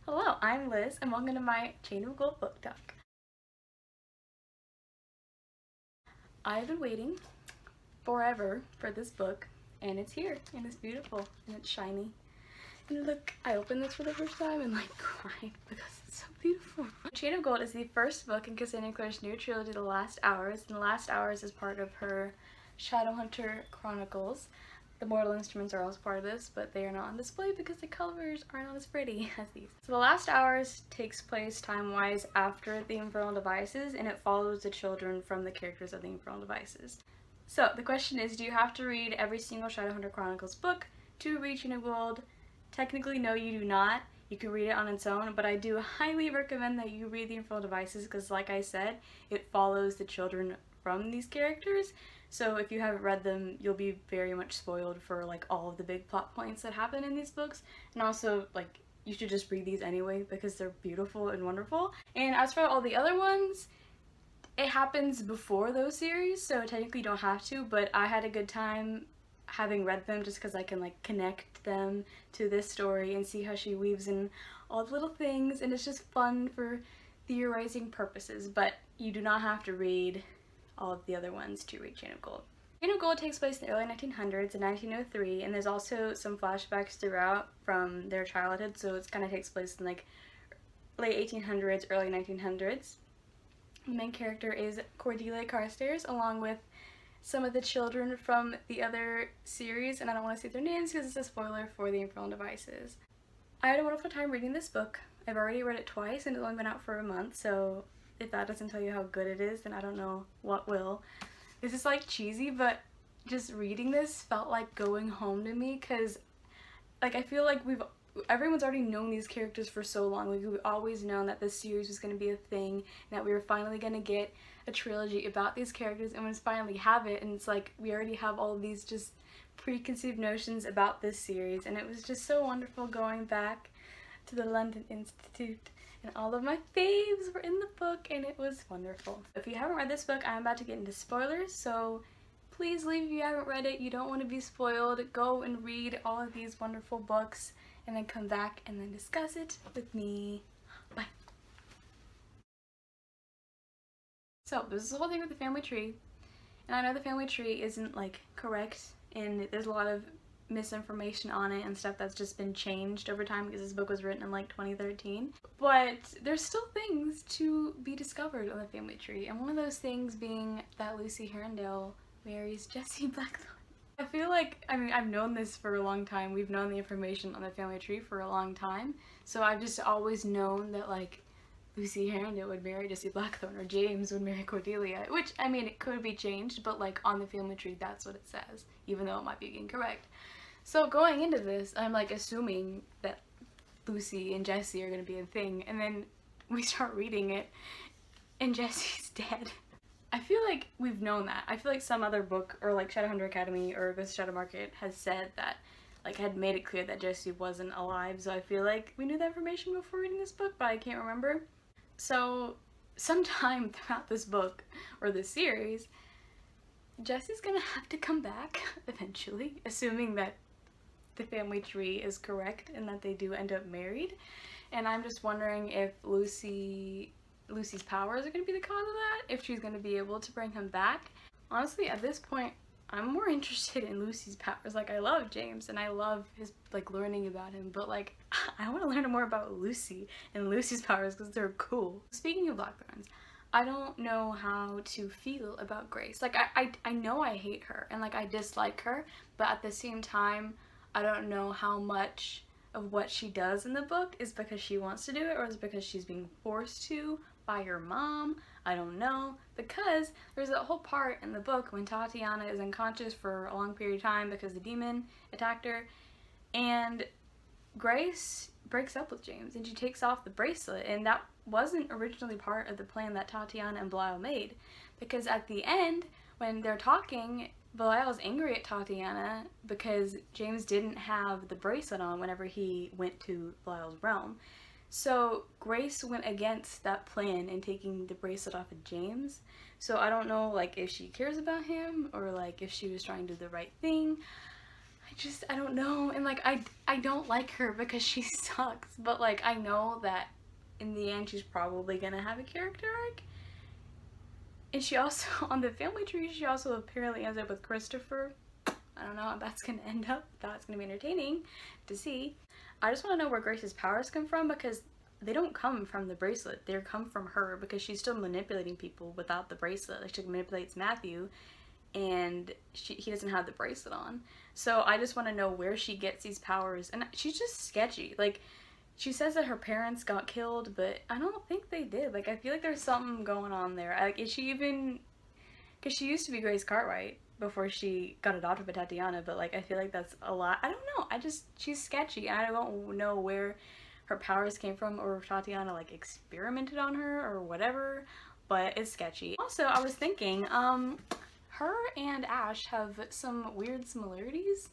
Hello, I'm Liz, and welcome to my Chain of Gold book talk. I've been waiting forever for this book, and it's here, and it's beautiful, and it's shiny. And look, I opened this for the first time and cried because it's so beautiful. Chain of Gold is the first book in Cassandra Clare's new trilogy, The Last Hours, and The Last Hours is part of her Shadowhunter Chronicles. The mortal instruments are also part of this, but they are not on display because the colors are not as pretty as these. So The Last Hours takes place time-wise after the Infernal Devices, and it follows the children from the characters of the Infernal Devices. So the question is, do you have to read every single Shadowhunter Chronicles book to read Chain of Gold? Technically, no, you do not. You can read it on its own, but I do highly recommend that you read the Infernal Devices because, like I said, it follows the children from these characters. So if you haven't read them, you'll be very much spoiled for all of the big plot points that happen in these books. And also, you should just read these anyway because they're beautiful and wonderful. And as for all the other ones, it happens before those series, so technically you don't have to, but I had a good time having read them just because I can connect them to this story and see how she weaves in all the little things, and it's just fun for theorizing purposes, but you do not have to read all of the other ones to read Chain of Gold. Chain of Gold takes place in the early 1900s, in 1903, and there's also some flashbacks throughout from their childhood, so it kind of takes place in late 1800s, early 1900s. The main character is Cordelia Carstairs, along with some of the children from the other series, and I don't want to say their names because it's a spoiler for the Infernal Devices. I had a wonderful time reading this book. I've already read it twice and it's only been out for a month, so if that doesn't tell you how good it is, then I don't know what will. This is cheesy, but just reading this felt like going home to me because I feel like everyone's already known these characters for so long. We've always known that this series was going to be a thing and that we were finally going to get a trilogy about these characters, and we finally have it, and it's we already have all of these just preconceived notions about this series, and it was just so wonderful going back to the London Institute, and all of my faves were in the book, and it was wonderful. If you haven't read this book, I'm about to get into spoilers, so please leave if you haven't read it. You don't want to be spoiled. Go and read all of these wonderful books and then come back and then discuss it with me. Bye. So this is the whole thing with the family tree, and I know the family tree isn't correct, and there's a lot of misinformation on it and stuff that's just been changed over time because this book was written in 2013, but there's still things to be discovered on the family tree, and one of those things being that Lucy Herondale marries Jesse Blackthorne. I feel I've known this for a long time. We've known the information on the family tree for a long time, so I've just always known that Lucy Herondale would marry Jesse Blackthorne or James would marry Cordelia, which it could be changed, but on the family tree that's what it says, even though it might be incorrect. So going into this, I'm assuming that Lucy and Jesse are going to be a thing, and then we start reading it and Jesse's dead. I feel we've known that. I feel some other book or Shadowhunter Academy or Ghost Shadow Market has said that, had made it clear that Jesse wasn't alive, so I feel we knew that information before reading this book, but I can't remember. So sometime throughout this book or this series, Jesse's gonna have to come back eventually, assuming that the family tree is correct and that they do end up married. And I'm just wondering if Lucy's powers are going to be the cause of that, if she's going to be able to bring him back. Honestly, at this point, I'm more interested in Lucy's powers. I love James and I love his learning about him, but I want to learn more about Lucy and Lucy's powers because they're cool. Speaking of Blackthorns, I don't know how to feel about Grace. I know I hate her and I dislike her, but at the same time, I don't know how much of what she does in the book is because she wants to do it or is because she's being forced to by her mom. I don't know, because there's a whole part in the book when Tatiana is unconscious for a long period of time because the demon attacked her, and Grace breaks up with James and she takes off the bracelet, and that wasn't originally part of the plan that Tatiana and Belial made, because at the end when they're talking, Belial's angry at Tatiana because James didn't have the bracelet on whenever he went to Belial's realm. So Grace went against that plan in taking the bracelet off of James. So I don't know if she cares about him or if she was trying to do the right thing. I I don't know, and like I don't like her because she sucks, but like I know that in the end she's probably gonna have a character arc. And she also, on the family tree, she also apparently ends up with Christopher. I don't know how that's gonna end up. That's gonna be entertaining to see. I just want to know where Grace's powers come from, because they don't come from the bracelet. They come from her, because she's still manipulating people without the bracelet. Like, she manipulates Matthew, and he doesn't have the bracelet on. So I just want to know where she gets these powers. And she's just sketchy. Like, she says that her parents got killed, but I don't think they did. Like, I feel like there's something going on there. Like, is she even... Because she used to be Grace Cartwright before she got adopted by Tatiana, but like, I feel like that's a lot. I don't know. She's sketchy, and I don't know where her powers came from, or if Tatiana like experimented on her or whatever, but it's sketchy. Also, I was thinking, her and Ash have some weird similarities.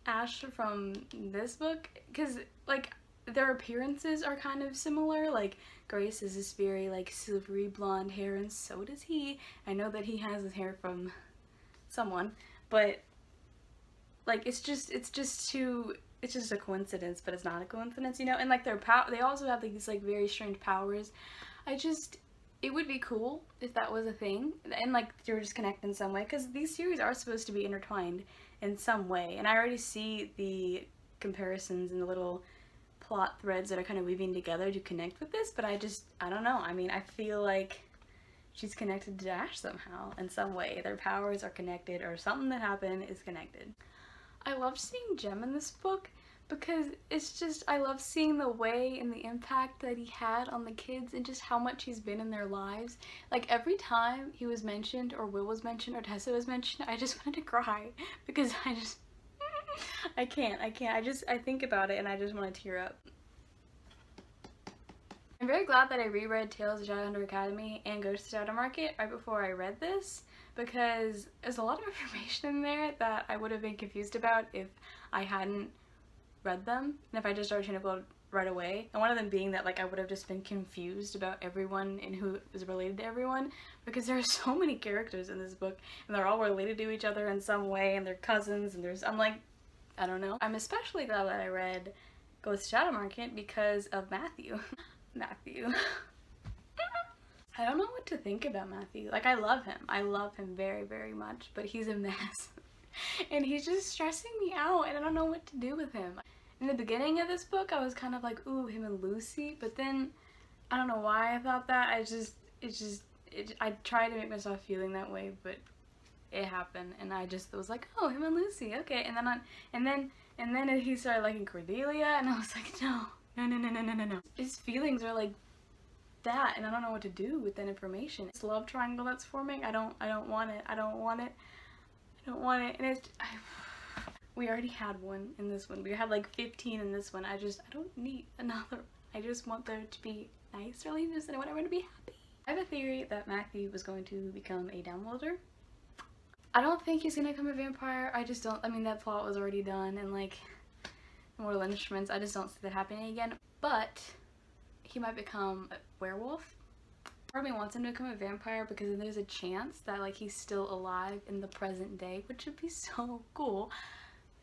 Ash from this book, because like their appearances are kind of similar. Like, Grace is this very like silvery blonde hair, and so does he. I know that he has his hair from someone, but like it's just a coincidence, but it's not a coincidence, you know. And like they also have like these like very strange powers. It would be cool if that was a thing, and like they were just connected in some way, because these series are supposed to be intertwined in some way, and I already see the comparisons and the little plot threads that are kind of weaving together to connect with this, but I don't know. I mean, I feel like she's connected to Ash somehow in some way. Their powers are connected, or something that happened is connected. I love seeing Jem in this book because I love seeing the way and the impact that he had on the kids, and just how much he's been in their lives. Like, every time he was mentioned, or Will was mentioned, or Tessa was mentioned, I just wanted to cry, because I can't. I think about it and I just want to tear up. I'm very glad that I reread Tales of Shadowhunter Academy and Ghost of Shadow Market right before I read this, because there's a lot of information in there that I would have been confused about if I hadn't read them, and if I just started Chain of Gold right away. And one of them being that like I would have just been confused about everyone and who is related to everyone, because there are so many characters in this book and they're all related to each other in some way, and they're cousins, and I'm like, I don't know. I'm especially glad that I read Ghost of Shadow Market because of Matthew. Matthew. I don't know what to think about Matthew. Like, I love him. I love him very, very much, but he's a mess. And he's just stressing me out, and I don't know what to do with him. In the beginning of this book, I was kind of like, ooh, him and Lucy, but then, I don't know why I thought that. I tried to make myself feeling that way, but it happened, and I just was like, oh, him and Lucy, okay. And then he started liking Cordelia, and I was like, no. His feelings are like that, and I don't know what to do with that information. This love triangle that's forming, I don't want it. And we already had one in this one. We had like 15 in this one. I don't need another. I just want there to be nice relationships, and I want everyone to be happy. I have a theory that Matthew was going to become a downloader. I don't think he's gonna become a vampire. I mean, that plot was already done, and like Mortal Instruments, I just don't see that happening again. But he might become a werewolf. Part of me wants him to become a vampire, because then there's a chance that like he's still alive in the present day, which would be so cool.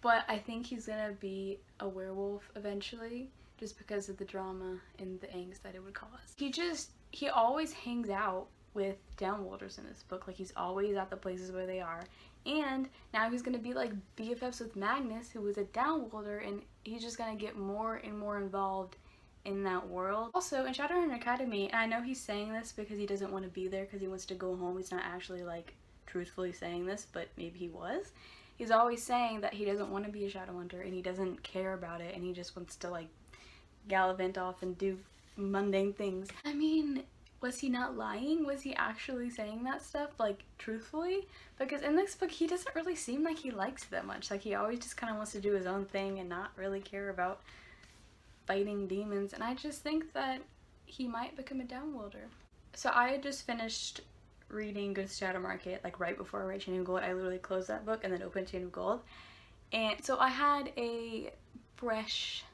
But I think he's gonna be a werewolf eventually, just because of the drama and the angst that it would cause. He always hangs out with downworlders in this book. Like, he's always at the places where they are. And now he's gonna be like BFFs with Magnus, who was a downworlder, and he's just gonna get more and more involved in that world. Also, in Shadowrun Academy, and I know he's saying this because he doesn't want to be there because he wants to go home. He's not actually like truthfully saying this, but maybe he was. He's always saying that he doesn't want to be a Shadowhunter, and he doesn't care about it, and he just wants to like gallivant off and do mundane things. I mean, was he not lying? Was he actually saying that stuff, like, truthfully? Because in this book, he doesn't really seem like he likes it that much. Like, he always just kind of wants to do his own thing and not really care about fighting demons. And I just think that he might become a downworlder. So I had just finished reading Ghost of Shadow Market, like, right before I read Chain of Gold. I literally closed that book and then opened Chain of Gold. And so I had a fresh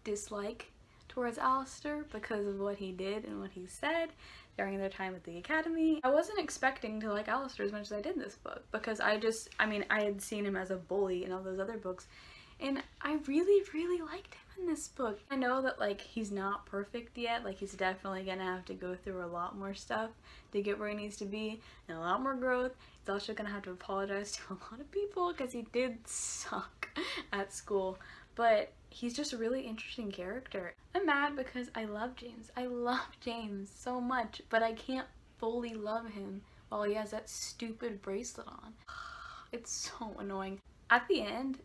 dislike towards Alistair because of what he did and what he said. during their time at the academy. I wasn't expecting to like Alistair as much as I did in this book because I had seen him as a bully in all those other books, and I really, really liked him in this book. I know that like he's not perfect yet, like he's definitely gonna have to go through a lot more stuff to get where he needs to be and a lot more growth. He's also gonna have to apologize to a lot of people because he did suck at school, but he's just a really interesting character. I'm mad because I love James. I love James so much, but I can't fully love him while he has that stupid bracelet on. It's so annoying. At the end,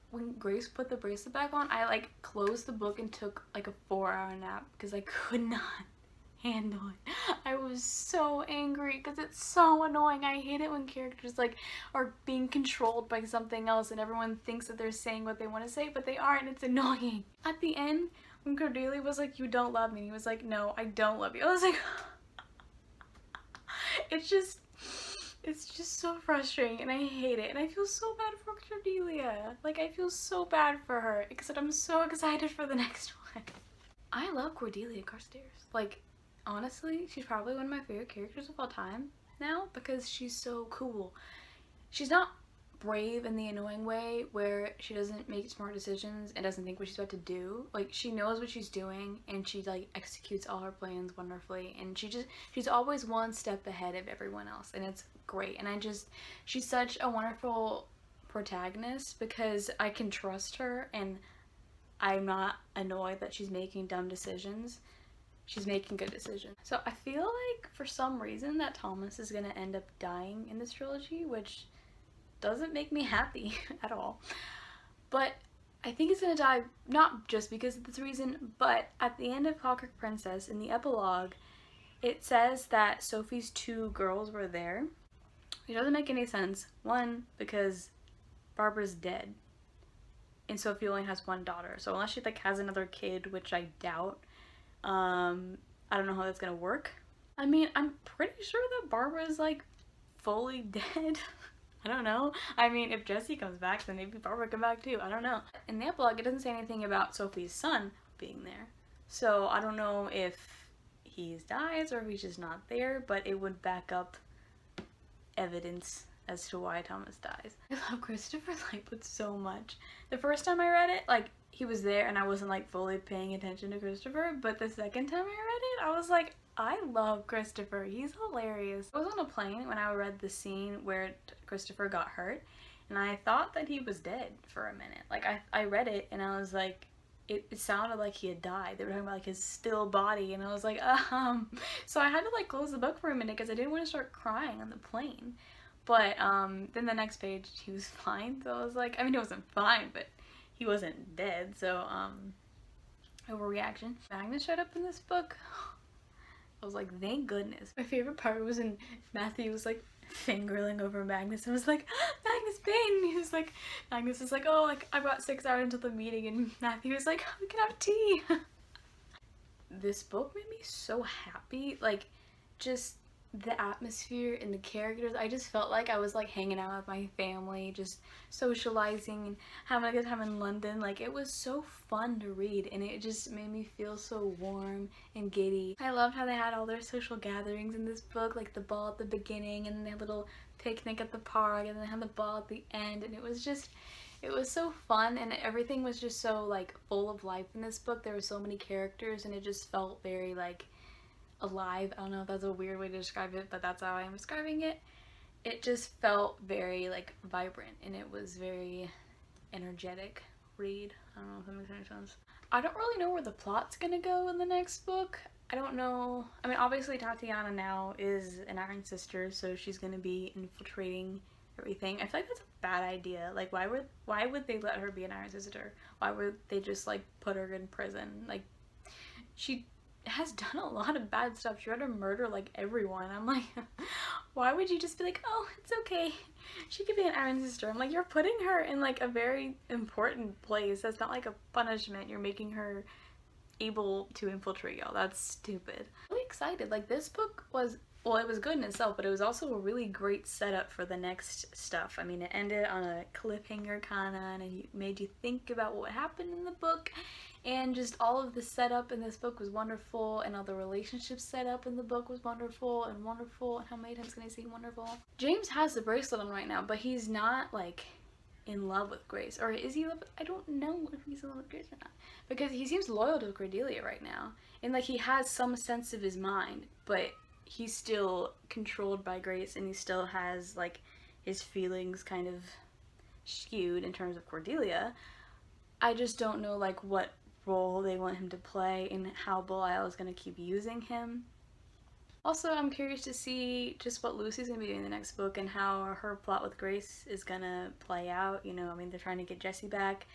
when Grace put the bracelet back on, I like closed the book and took like a 4-hour nap because I could not handle it. I was so angry because it's so annoying. I hate it when characters like are being controlled by something else and everyone thinks that they're saying what they want to say, but they aren't. It's annoying. At the end, when Cordelia was like, "You don't love me," and he was like, "No, I don't love you," I was like, it's just so frustrating and I hate it, and I feel so bad for Cordelia. Like, I feel so bad for her, except I'm so excited for the next one. I love Cordelia Carstairs. Like, honestly, she's probably one of my favorite characters of all time now because she's so cool. She's not brave in the annoying way where she doesn't make smart decisions and doesn't think what she's about to do. Like, she knows what she's doing and she like executes all her plans wonderfully, and she's always one step ahead of everyone else, and it's great. And she's such a wonderful protagonist because I can trust her and I'm not annoyed that she's making dumb decisions. She's making good decisions. So I feel like for some reason that Thomas is gonna end up dying in this trilogy, which doesn't make me happy at all. But I think he's gonna die not just because of this reason, but at the end of Clockwork Princess, in the epilogue, it says that Sophie's 2 girls were there. It doesn't make any sense. One, because Barbara's dead, and Sophie only has 1 daughter. So unless she like has another kid, which I doubt, I don't know how that's gonna work. I mean, I'm pretty sure that Barbara's like fully dead. I don't know. I mean, if Jessie comes back, then maybe Barbara come back too. I don't know. In the epilogue, it doesn't say anything about Sophie's son being there. So I don't know if he dies or if he's just not there, but it would back up evidence as to why Thomas dies. I love Christopher Lightfoot so much. The first time I read it, like, he was there and I wasn't like fully paying attention to Christopher, but the second time I read it, I was like, I love Christopher. He's hilarious. I was on a plane when I read the scene where Christopher got hurt, and I thought that he was dead for a minute. Like, I read it and I was like, it sounded like he had died. They were talking about like his still body, and I was like, so I had to like close the book for a minute because I didn't want to start crying on the plane. But then the next page he was fine, so I was like, I mean, he wasn't fine, but he wasn't dead, so overreaction. Magnus showed up in this book. I was like, thank goodness. My favorite part was when Matthew was like fangirling over Magnus and was like, Magnus Bane! He was like, Magnus is like, oh, like I brought 6 hours until the meeting, and Matthew was like, we can have tea. This book made me so happy. Like, just the atmosphere and the characters. I just felt like I was like hanging out with my family, just socializing and having a good time in London. Like, it was so fun to read, and it just made me feel so warm and giddy. I loved how they had all their social gatherings in this book, like the ball at the beginning, and then they had a little picnic at the park, and then they had the ball at the end, and it was so fun, and everything was just so like full of life in this book. There were so many characters, and it just felt very like alive. I don't know if that's a weird way to describe it, but that's how I'm describing it. It just felt very like vibrant, and it was very energetic read. I don't know if that makes any sense. I don't really know where the plot's gonna go in the next book. I don't know. I mean, obviously Tatiana now is an Iron Sister, so she's gonna be infiltrating everything. I feel like that's a bad idea. Like, why would they let her be an Iron Sister? Why would they just like put her in prison? Like, she has done a lot of bad stuff. She tried to murder like everyone. I'm like, why would you just be like, oh, it's okay, she could be an Iron Sister? I'm like, you're putting her in like a very important place. That's not like a punishment. You're making her able to infiltrate y'all. That's stupid. I'm really excited. Like, this book was, well, it was good in itself, but it was also a really great setup for the next stuff. I mean, it ended on a cliffhanger kinda, and it made you think about what happened in the book, And just all of the setup in this book was wonderful, and all the relationships set up in the book was wonderful, and how many times can I say wonderful? James has the bracelet on right now, but he's not like in love with Grace. Or is he I don't know if he's in love with Grace or not. Because he seems loyal to Cordelia right now. And like he has some sense of his mind, but he's still controlled by Grace, and he still has like his feelings kind of skewed in terms of Cordelia. I just don't know like what role they want him to play and how Belial is going to keep using him. Also, I'm curious to see just what Lucy's going to be doing in the next book and how her plot with Grace is going to play out. You know, I mean, they're trying to get Jesse back.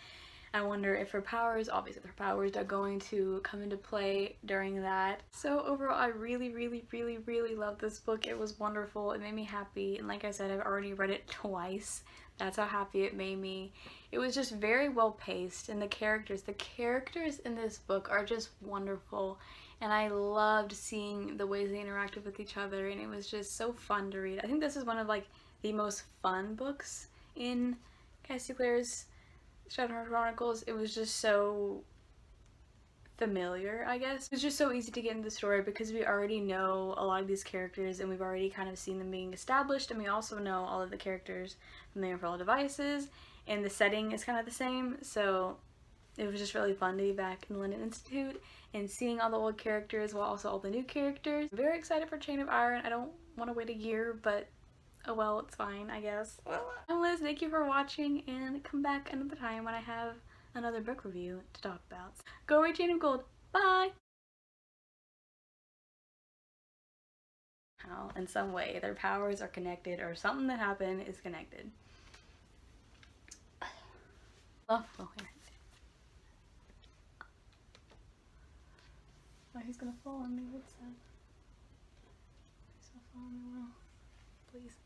I wonder if her powers, obviously her powers, are going to come into play during that. So overall, I really, really, really, really loved this book. It was wonderful. It made me happy. And like I said, I've already read it twice. That's how happy it made me. It was just very well paced, and the characters in this book are just wonderful. And I loved seeing the ways they interacted with each other, and it was just so fun to read. I think this is one of like the most fun books in Cassandra Clare's Shadowrun Chronicles. It was just so familiar, I guess. It was just so easy to get into the story because we already know a lot of these characters, and we've already kind of seen them being established, and we also know all of the characters from the Umbrella Devices, and the setting is kind of the same, so it was just really fun to be back in London Institute and seeing all the old characters while also all the new characters. I'm very excited for Chain of Iron. I don't want to wait a year, but oh well, it's fine, I guess. Well, I'm Liz, thank you for watching, and come back another time when I have another book review to talk about. Go read Chain of Gold. Bye! How, in some way, their powers are connected, or something that happened is connected. Love Will. Oh, he's gonna fall on me. What's that? He's gonna fall on me. Well, please.